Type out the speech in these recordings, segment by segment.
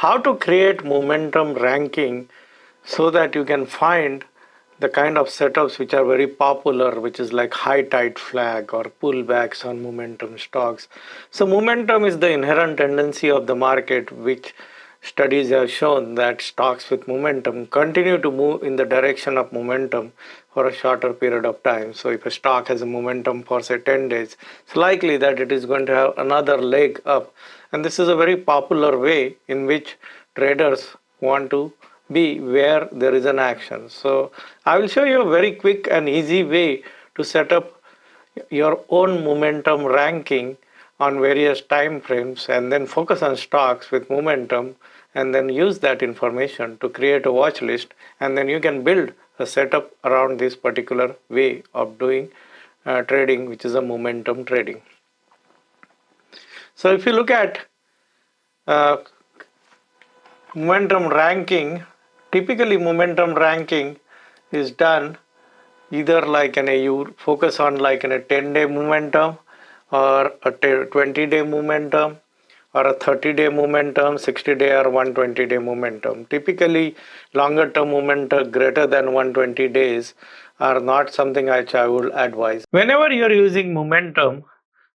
how to create momentum ranking so that you can find the kind of setups which are very popular, which is like high tide flag or pullbacks on momentum stocks. So momentum is the inherent tendency of the market, which studies have shown that stocks with momentum continue to move in the direction of momentum for a shorter period of time. So if a stock has a momentum for say 10 days, it's likely that it is going to have another leg up. And this is a very popular way in which traders want to be where there is an action. So I will show you a very quick and easy way to set up your own momentum ranking on various time frames and then focus on stocks with momentum and then use that information to create a watch list, and then you can build a setup around this particular way of doing trading, which is a momentum trading. So if you look at uh, momentum ranking, typically momentum ranking is done either like you focus on like in a 10-day momentum or a 20-day momentum or a 30-day momentum, 60-day or 120-day momentum. Typically longer term momentum greater than 120 days are not something which I would advise. Whenever you're using momentum,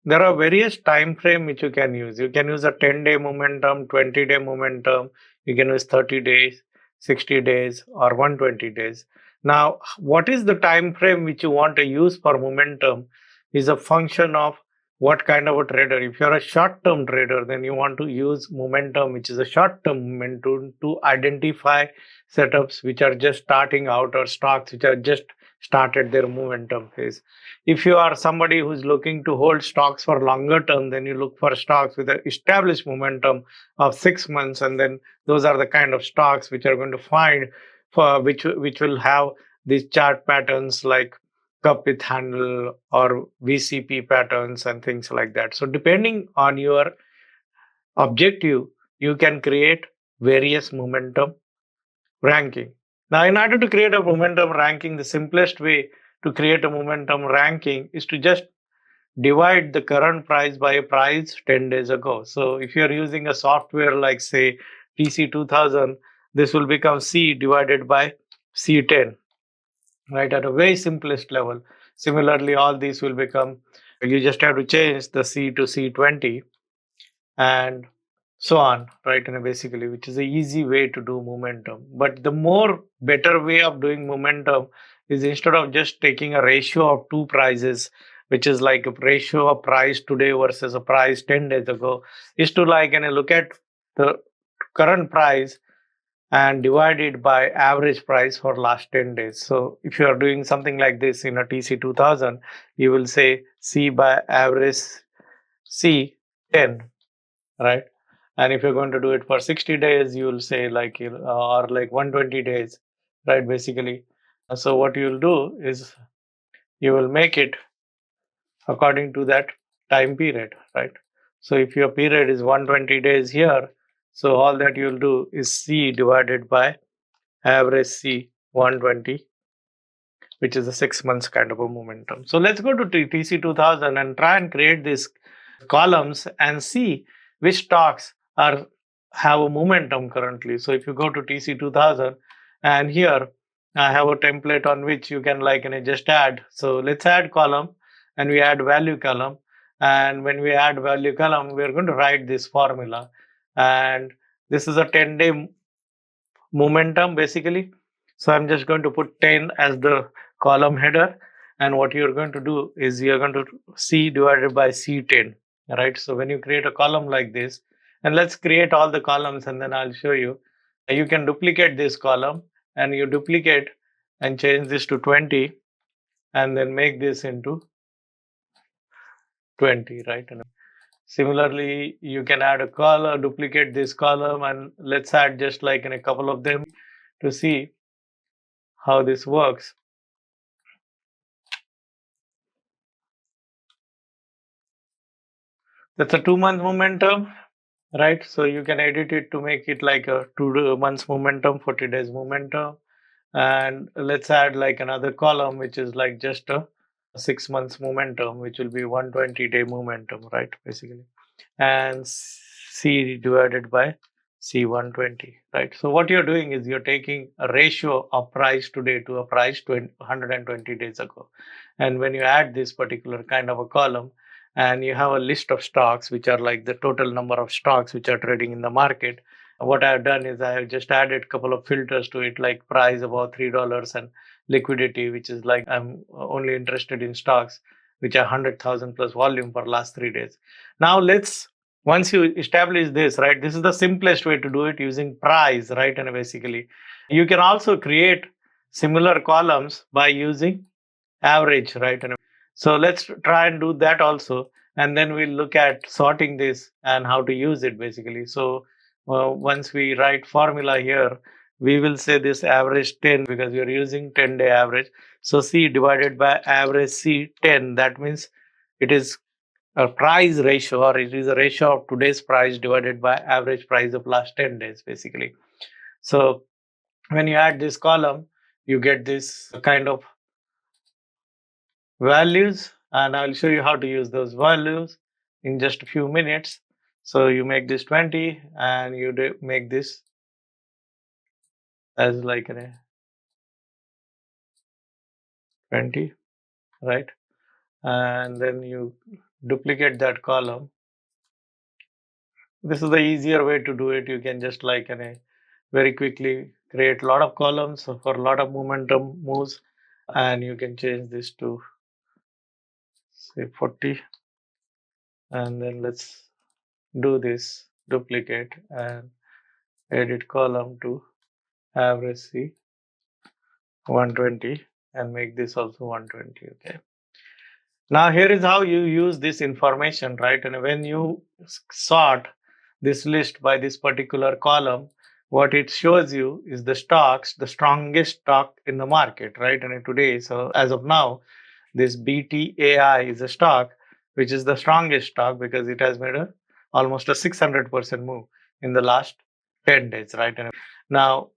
there are various time frame which you can use. You can use a 10-day momentum, 20-day momentum, you can use 30 days, 60 days or 120 days. Now, what is the time frame which you want to use for momentum is a function of what kind of a trader. If you're a short-term trader, then you want to use momentum, which is a short-term momentum, to identify setups which are just starting out or stocks which are just started their momentum phase. If you are somebody who's looking to hold stocks for longer term, then you look for stocks with an established momentum of 6 months, and then those are the kind of stocks which are going to find for which will have these chart patterns like cup with handle or VCP patterns and things like that. So depending on your objective, you can create various momentum ranking. Now, in order to create a momentum ranking, the simplest way to create a momentum ranking is to just divide the current price by a price 10 days ago. So if you're using a software like say TC2000, this will become C divided by C10, right, at a very simplest level. Similarly, all these will become, you just have to change the C to C20 and so on, right? And basically, which is a easy way to do momentum. But the more better way of doing momentum is, instead of just taking a ratio of two prices, which is like a ratio of price today versus a price 10 days ago, is to like look at the current price and divide it by average price for last 10 days. So if you are doing something like this in a TC2000, you will say C by average C10, right? And if you're going to do it for 60 days, you will say like, or like 120 days, right? Basically. So what you'll do is you will make it according to that time period, right? So if your period is 120 days here, so all that you'll do is C divided by average C 120, which is a 6 months kind of a momentum. So let's go to TC2000 and try and create these columns and see which stocks are have a momentum currently. So if you go to TC2000, and here I have a template on which you can like just add. So let's add column, and we add value column. And when we add value column, we are going to write this formula. And this is a 10-day momentum basically. So I'm just going to put 10 as the column header. And what you're going to do is you're going to C divided by C10, right? So when you create a column like this, and let's create all the columns and then I'll show you. You can duplicate this column, and you duplicate and change this to 20 and then make this into 20, right? And similarly, you can add a column, duplicate this column, and let's add just like in a couple of them to see how this works. That's a 2 month momentum, right? So you can edit it to make it like a 2 months momentum, 40 days momentum. And let's add like another column, which is like just a 6 months momentum, which will be 120-day momentum, right? Basically. And C divided by C120, right? So what you're doing is you're taking a ratio of price today to a price 120 days ago. And when you add this particular kind of a column and you have a list of stocks, which are like the total number of stocks which are trading in the market, what I've done is I have just added a couple of filters to it, like price about $3 and liquidity, which is like I'm only interested in stocks which are 100,000 plus volume for last 3 days. Now let's once you establish this, right, this is the simplest way to do it using price, right? And basically, you can also create similar columns by using average, right? And so let's try and do that also. And then we'll look at sorting this and how to use it basically. So once we write formula here, we will say this average 10 because we are using 10-day average. So C divided by average C 10, that means it is a price ratio, or it is a ratio of today's price divided by average price of last 10 days basically. So when you add this column, you get this kind of values, and I'll show you how to use those values in just a few minutes. So you make this 20 and you make this as like a 20, right? And then you duplicate that column. This is the easier way to do it. You can just like very quickly create a lot of columns for a lot of momentum moves, and you can change this to say 40, and then let's do this duplicate and edit column to average C 120 and make this also 120. Okay, now here is how you use this information, right? And when you sort this list by this particular column, what it shows you is the stocks, the strongest stock in the market, right? And today, so as of now, this BTAI is a stock which is the strongest stock because it has made almost a 600% move in the last 10 days, right? And now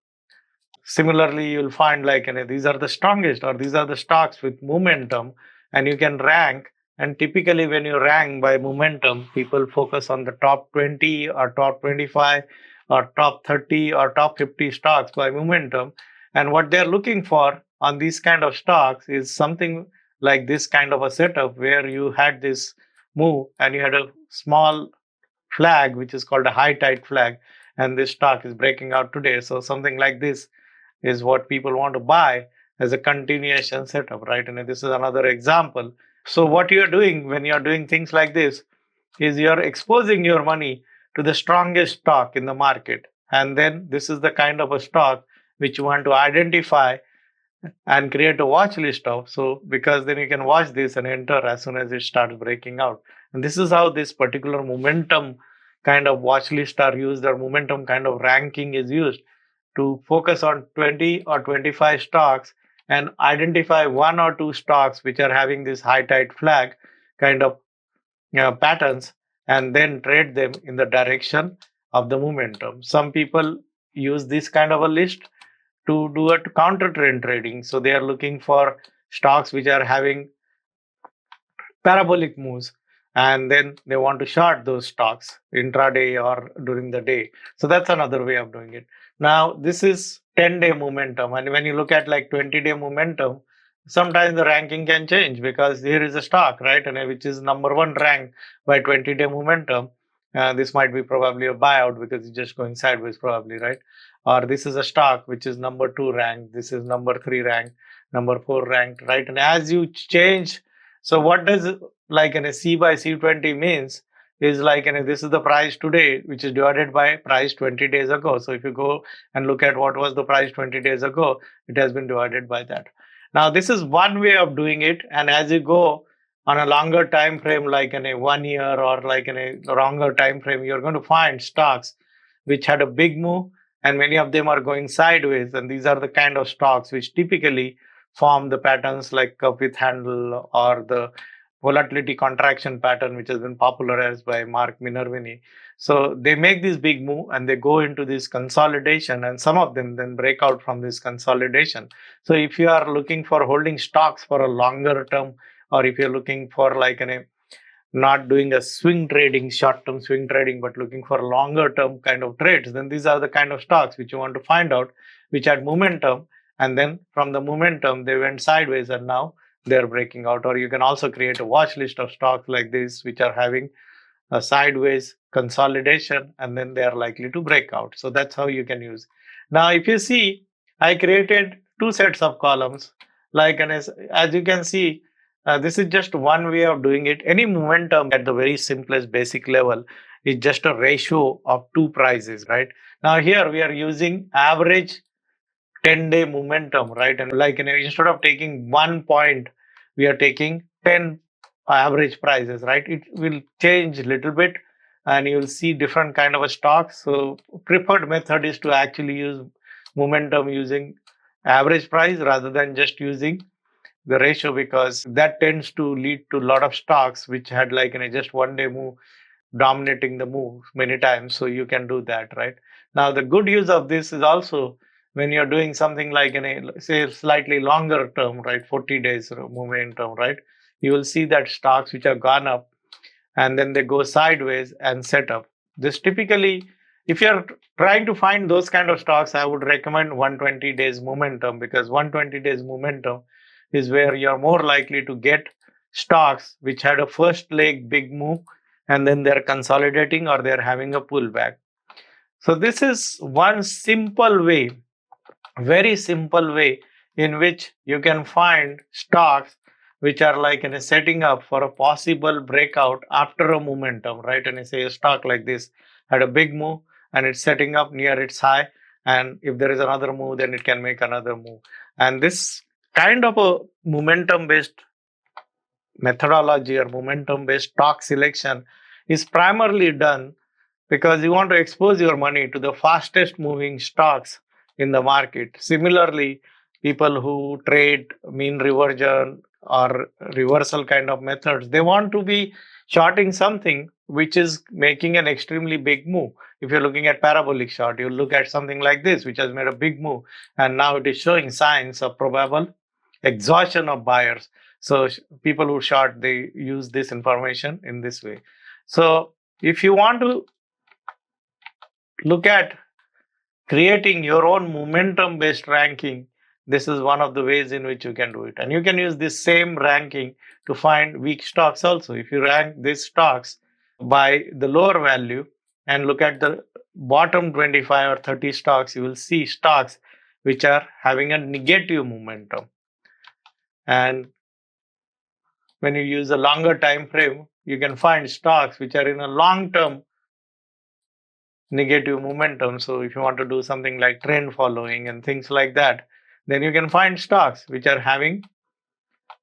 similarly, you'll find like these are the strongest, or these are the stocks with momentum, and you can rank. And typically, when you rank by momentum, people focus on the top 20 or top 25 or top 30 or top 50 stocks by momentum. And what they're looking for on these kind of stocks is something like this kind of a setup where you had this move and you had a small flag, which is called a high tide flag, and this stock is breaking out today. So something like this is what people want to buy as a continuation setup, right? And this is another example. So what you're doing when you're doing things like this is you're exposing your money to the strongest stock in the market. And then this is the kind of a stock which you want to identify and create a watch list of. So because then you can watch this and enter as soon as it starts breaking out. And this is how this particular momentum kind of watch list are used, or momentum kind of ranking is used to focus on 20 or 25 stocks and identify one or two stocks which are having this high tide flag kind of patterns, and then trade them in the direction of the momentum. Some people use this kind of a list to do a counter trend trading. So they are looking for stocks which are having parabolic moves, and then they want to short those stocks intraday or during the day. So that's another way of doing it. Now this is 10-day momentum, and when you look at like 20-day momentum, sometimes the ranking can change because here is a stock, right, and which is number one rank by 20-day momentum. This might be probably a buyout because it's just going sideways probably, right? Or this is a stock which is number two ranked, this is number three ranked, number four ranked, right? And as you change, so what does like a C by C20 means is like this is the price today, which is divided by price 20 days ago. So if you go and look at what was the price 20 days ago, it has been divided by that. Now this is one way of doing it, and as you go on a longer time frame, like in a 1 year or like in a longer time frame, you're going to find stocks which had a big move, and many of them are going sideways. And these are the kind of stocks which typically form the patterns like cup with handle or the volatility contraction pattern, which has been popularized by Mark Minervini. So they make this big move and they go into this consolidation, and some of them then break out from this consolidation. So if you are looking for holding stocks for a longer term, or if you're looking for like not doing a swing trading, short-term swing trading, but looking for longer-term kind of trades, then these are the kind of stocks which you want to find out, which had momentum, and then from the momentum they went sideways and now they're breaking out. Or you can also create a watch list of stocks like this, which are having a sideways consolidation and then they are likely to break out. So that's how you can use. Now, if you see, I created two sets of columns. Like, and as you can see, this is just one way of doing it. Any momentum at the very simplest basic level is just a ratio of two prices, right? Now, here we are using average 10-day momentum, right? And like, instead of taking 1 point, we are taking 10 average prices, right? It will change a little bit and you will see different kind of a stock. So preferred method is to actually use momentum using average price rather than just using the ratio, because that tends to lead to a lot of stocks which had like just 1 day move dominating the move many times. So you can do that, right? Now, the good use of this is also when you're doing something like in a say slightly longer term, right? 40 days momentum, right? You will see that stocks which have gone up and then they go sideways and set up. This typically, if you're trying to find those kind of stocks, I would recommend 120 days momentum, because 120 days momentum is where you're more likely to get stocks which had a first leg big move and then they're consolidating or they're having a pullback. So this is one simple way, very simple way in which you can find stocks which are like in a setting up for a possible breakout after a momentum, right? And I say a stock like this had a big move and it's setting up near its high, and if there is another move then it can make another move. And this kind of a momentum based methodology or momentum based stock selection is primarily done because you want to expose your money to the fastest moving stocks in the market. Similarly, people who trade mean reversion or reversal kind of methods, they want to be shorting something which is making an extremely big move. If you're looking at parabolic short, you look at something like this, which has made a big move, and now it is showing signs of probable exhaustion of buyers. So people who short, they use this information in this way. So if you want to look at creating your own momentum based ranking, this is one of the ways in which you can do it. And you can use this same ranking to find weak stocks also. If you rank these stocks by the lower value and look at the bottom 25 or 30 stocks, you will see stocks which are having a negative momentum. And when you use a longer time frame, you can find stocks which are in a long term negative momentum. So if you want to do something like trend following and things like that, then you can find stocks which are having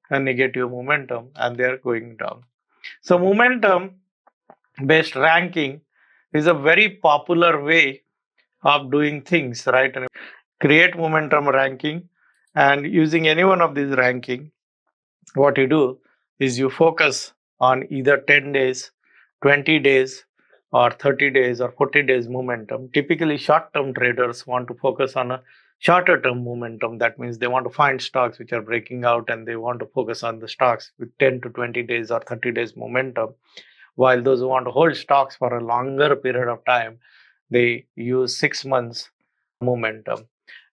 a negative momentum and they're going down. So momentum based ranking is a very popular way of doing things, right? And create momentum ranking, and using any one of these ranking, what you do is you focus on either 10 days, 20 days, or 30 days or 40 days momentum. Typically, short term traders want to focus on a shorter term momentum. That means they want to find stocks which are breaking out and they want to focus on the stocks with 10 to 20 days or 30 days momentum. While those who want to hold stocks for a longer period of time, they use 6 months momentum.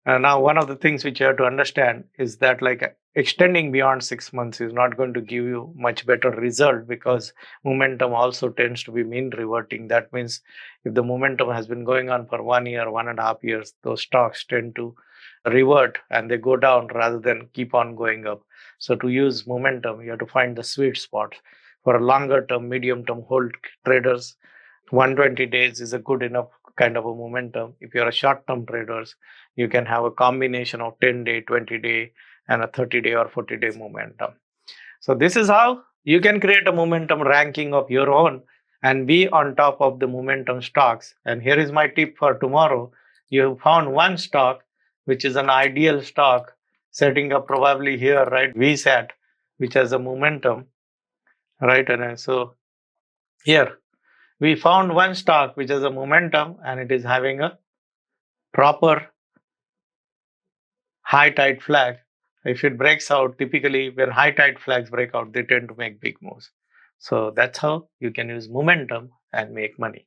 Now, one of the things which you have to understand is that like extending beyond 6 months is not going to give you much better result, because momentum also tends to be mean reverting. That means if the momentum has been going on for 1 year, 1.5 years, those stocks tend to revert and they go down rather than keep on going up. So to use momentum, you have to find the sweet spot. For a longer term, medium term hold traders, 120 days is a good enough kind of a momentum. If you're a short term traders, you can have a combination of 10-day, 20-day, and a 30-day or 40-day momentum. So this is how you can create a momentum ranking of your own and be on top of the momentum stocks. And here is my tip for tomorrow. You have found one stock which is an ideal stock, setting up probably here, right? VSAT, which has a momentum, right? And so here we found one stock which has a momentum and it is having a proper high tide flag. If it breaks out, typically when high tide flags break out, they tend to make big moves. So that's how you can use momentum and make money.